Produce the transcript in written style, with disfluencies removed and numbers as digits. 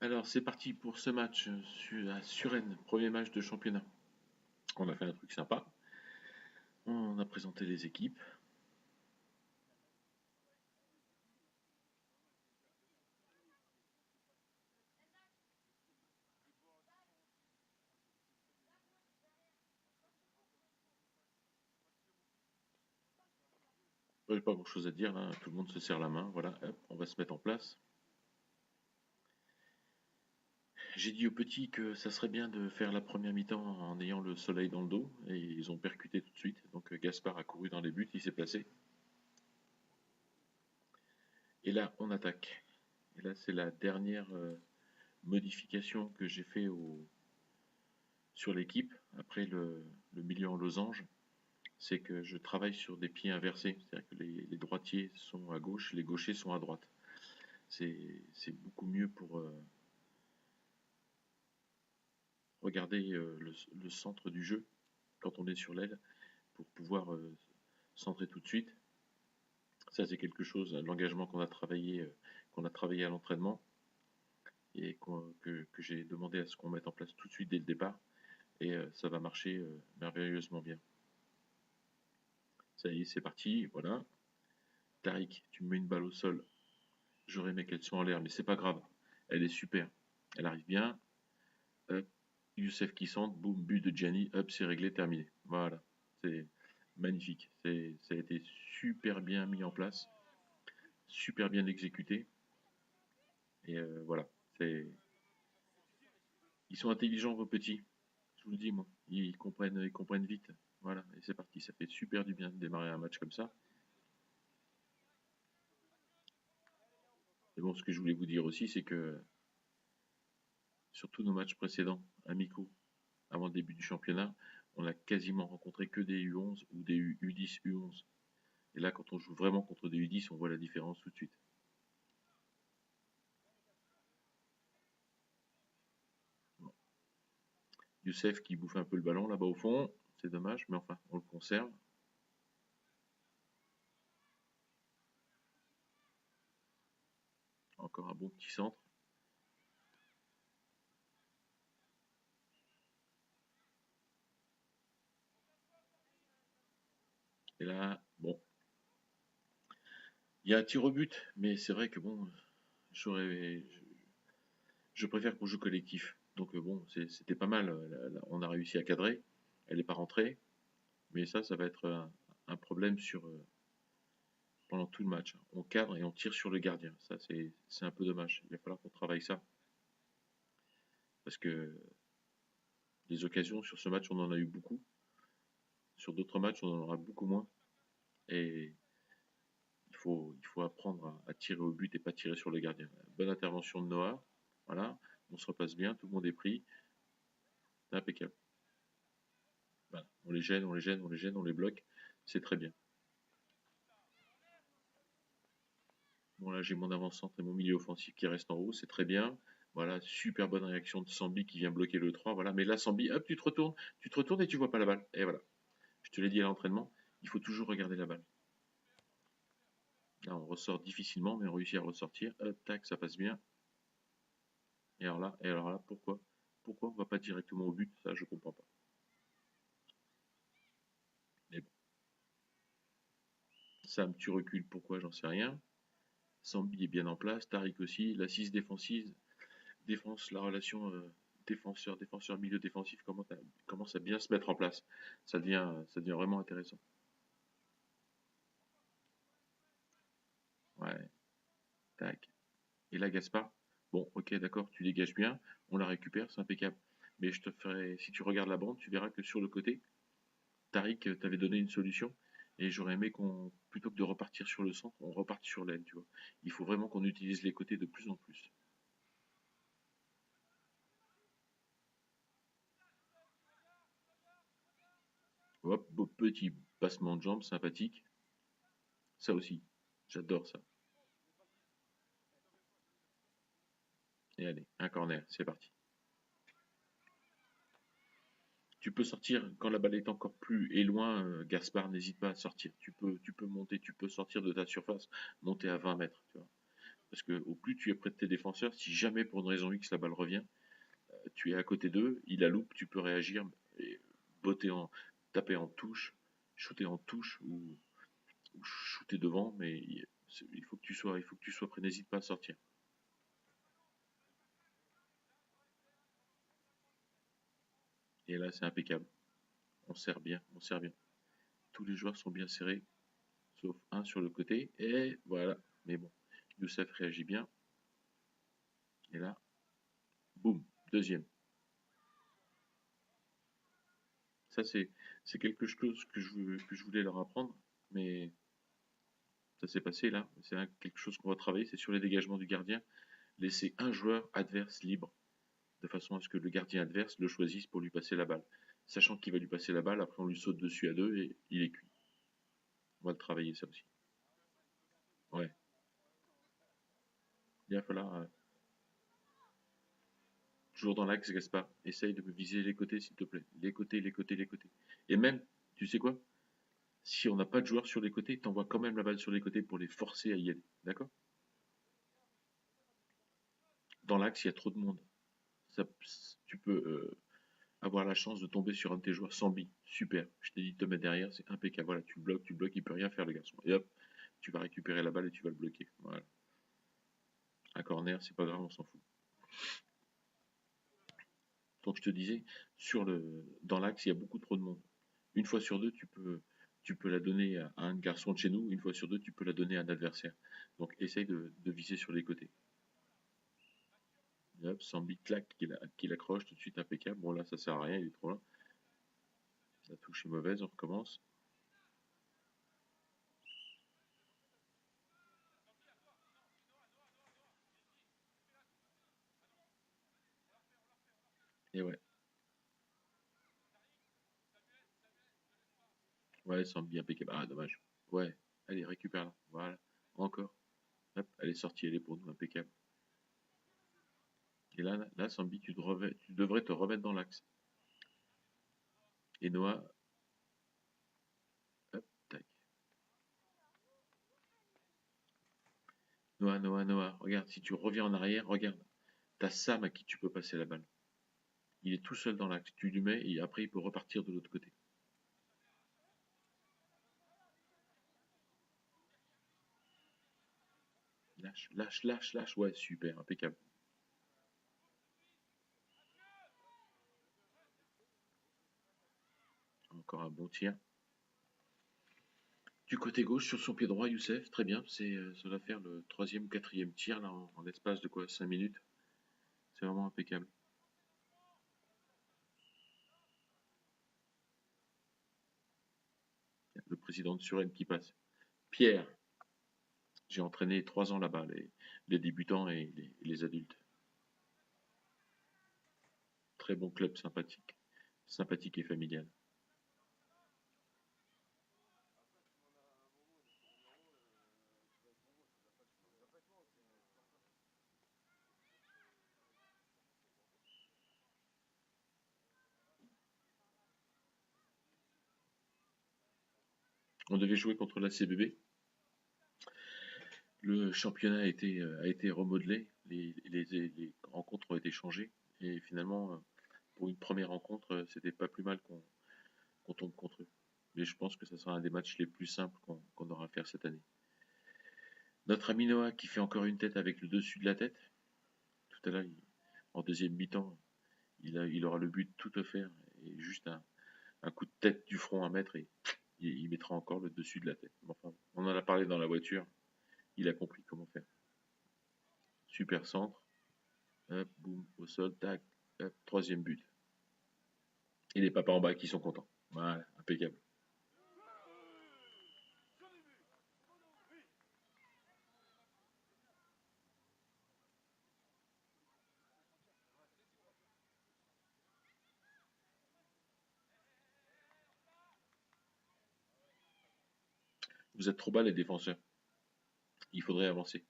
Alors, c'est parti pour ce match à Suresnes, premier match de championnat. On a fait un truc sympa. On a présenté les équipes. Il n'y a pas grand-chose à dire là. Tout le monde se serre la main. Voilà, hop, on va se mettre en place. J'ai dit aux petits que ça serait bien de faire la première mi-temps en ayant le soleil dans le dos. Et ils ont percuté tout de suite. Donc Gaspard a couru dans les buts, il s'est placé. Et là, on attaque. Et là, c'est la dernière modification que j'ai fait sur l'équipe après le milieu en losange. C'est que je travaille sur des pieds inversés. C'est-à-dire que les droitiers sont à gauche, les gauchers sont à droite. C'est beaucoup mieux pour regarder le centre du jeu quand on est sur l'aile, pour pouvoir centrer tout de suite. Ça, c'est quelque chose, l'engagement qu'on a travaillé à l'entraînement et que j'ai demandé à ce qu'on mette en place tout de suite dès le départ. Et ça va marcher merveilleusement bien. Ça y est, c'est parti. Voilà. Tariq, tu me mets une balle au sol. J'aurais aimé qu'elle soit en l'air, mais c'est pas grave. Elle est super. Elle arrive bien. Hop. Youssef qui centre, boum, but de Gianni, hop, c'est réglé, terminé. Voilà. C'est magnifique. Ça a été super bien mis en place, super bien exécuté. Et voilà. Ils sont intelligents, vos petits. Je vous le dis, moi. Ils comprennent vite. Voilà. Et c'est parti. Ça fait super du bien de démarrer un match comme ça. Et bon, ce que je voulais vous dire aussi, c'est que sur tous nos matchs précédents, amicaux, avant le début du championnat, on a quasiment rencontré que des U11 ou des U10, U11. Et là, quand on joue vraiment contre des U10, on voit la différence tout de suite. Bon. Youssef qui bouffe un peu le ballon là-bas au fond, c'est dommage, mais enfin, on le conserve. Encore un bon petit centre. Et là, bon, il y a un tir au but, mais c'est vrai que bon, j'aurais, je préfère qu'on joue collectif. Donc bon, c'était pas mal. On a réussi à cadrer. Elle n'est pas rentrée, mais ça va être un problème pendant tout le match. On cadre et on tire sur le gardien. Ça, c'est un peu dommage. Il va falloir qu'on travaille ça. Parce que les occasions sur ce match, on en a eu beaucoup. Sur d'autres matchs, on en aura beaucoup moins. Et il faut apprendre à tirer au but et pas tirer sur le gardien. Bonne intervention de Noah. Voilà. On se repasse bien. Tout le monde est pris. C'est impeccable. Voilà. On les gêne, on les gêne, on les gêne, on les bloque. C'est très bien. Bon, là, j'ai mon avant-centre et mon milieu offensif qui reste en haut. C'est très bien. Voilà, super bonne réaction de Sambi qui vient bloquer le 3. Voilà, mais là, Sambi, hop, tu te retournes et tu vois pas la balle. Et voilà. Je te l'ai dit à l'entraînement, il faut toujours regarder la balle. Là, on ressort difficilement, mais on réussit à ressortir. Hop, tac, ça passe bien. Et alors là, pourquoi? Pourquoi on va pas directement au but? Ça, je comprends pas. Mais bon, Sam, tu recules, pourquoi? J'en sais rien. Sambi est bien en place, Tariq aussi. L'assise défensive, défense, la relation défenseur, milieu défensif commence à bien se mettre en place. Ça devient vraiment intéressant. Ouais, tac. Et là, Gaspard, bon, ok, d'accord, tu dégages bien, on la récupère, c'est impeccable. Mais je te ferai, si tu regardes la bande, tu verras que sur le côté, Tariq t'avait donné une solution. Et j'aurais aimé plutôt que de repartir sur le centre, on reparte sur l'aile, tu vois. Il faut vraiment qu'on utilise les côtés de plus en plus. Hop, beau petit passement de jambes sympathique. Ça aussi, j'adore ça. Et allez, un corner, c'est parti. Tu peux sortir quand la balle est encore plus et loin, Gaspard, n'hésite pas à sortir. Tu peux monter, tu peux sortir de ta surface, monter à 20 mètres, tu vois. parce que au plus tu es près de tes défenseurs, si jamais pour une raison X la balle revient, tu es à côté d'eux, il la loupe, tu peux réagir, et botter en, taper en touche, shooter en touche ou shooter devant, mais il faut que tu sois prêt, n'hésite pas à sortir. Et là, c'est impeccable. On serre bien, on serre bien. Tous les joueurs sont bien serrés, sauf un sur le côté. Et voilà. Mais bon, Youssef réagit bien. Et là, boum, deuxième. Ça, c'est quelque chose que je voulais leur apprendre, mais ça s'est passé là. C'est quelque chose qu'on va travailler, c'est sur les dégagements du gardien. Laisser un joueur adverse libre, de façon à ce que le gardien adverse le choisisse pour lui passer la balle. Sachant qu'il va lui passer la balle, après on lui saute dessus à deux et il est cuit. On va le travailler ça aussi. Ouais, il va falloir toujours dans l'axe, Gaspard. Essaye de me viser les côtés, s'il te plaît. Les côtés, les côtés, les côtés. Et même, tu sais quoi? Si on n'a pas de joueurs sur les côtés, t'envoies quand même la balle sur les côtés pour les forcer à y aller. D'accord? Dans l'axe, il y a trop de monde. Ça, tu peux avoir la chance de tomber sur un de tes joueurs. Sambi, super. Je t'ai dit de te mettre derrière, c'est impeccable. Voilà, tu le bloques, il peut rien faire le garçon. Et hop, tu vas récupérer la balle et tu vas le bloquer. Voilà. Un corner, c'est pas grave, on s'en fout. Donc je te disais, dans l'axe, il y a beaucoup trop de monde. Une fois sur deux, tu peux la donner à un garçon de chez nous. Une fois sur deux, tu peux la donner à un adversaire. Donc essaye de viser sur les côtés. Et hop, Sambi claque, qu'il accroche tout de suite impeccable. Bon là, ça sert à rien, il est trop loin. La touche est mauvaise, on recommence. Et ouais, ouais, Sambi impeccable. Ah, dommage. Ouais, allez, récupère-la. Voilà, encore. Hop, elle est sortie, elle est pour nous, impeccable. Et là Sambi, tu devrais te remettre dans l'axe. Et Noah, hop, tac. Noah, regarde, si tu reviens en arrière, regarde. T'as Sam à qui tu peux passer la balle. Il est tout seul dans l'axe. Tu lui mets et après il peut repartir de l'autre côté. Lâche, lâche, lâche, lâche. Ouais, super, impeccable. Encore un bon tir. Du côté gauche, sur son pied droit, Youssef, très bien. Ça va faire le troisième ou quatrième tir là, en l'espace de quoi 5 minutes. C'est vraiment impeccable. Le président de Suresnes qui passe. Pierre, j'ai entraîné 3 ans là-bas, les débutants et les adultes. Très bon club, sympathique. Sympathique et familial. On devait jouer contre la CBB. Le championnat a été remodelé, les rencontres ont été changées et finalement, pour une première rencontre, c'était pas plus mal qu'on tombe contre eux. Mais je pense que ce sera un des matchs les plus simples qu'on aura à faire cette année. Notre ami Noah qui fait encore une tête avec le dessus de la tête. Tout à l'heure, en deuxième mi-temps, il aura le but de tout faire et juste un coup de tête du front à mettre et il mettra encore le dessus de la tête. Enfin, on en a parlé dans la voiture, il a compris comment faire. Super centre. Hop, boum, au sol, tac, hop, troisième but. Et les papas en bas qui sont contents. Voilà, impeccable. Vous êtes trop bas les défenseurs. Il faudrait avancer.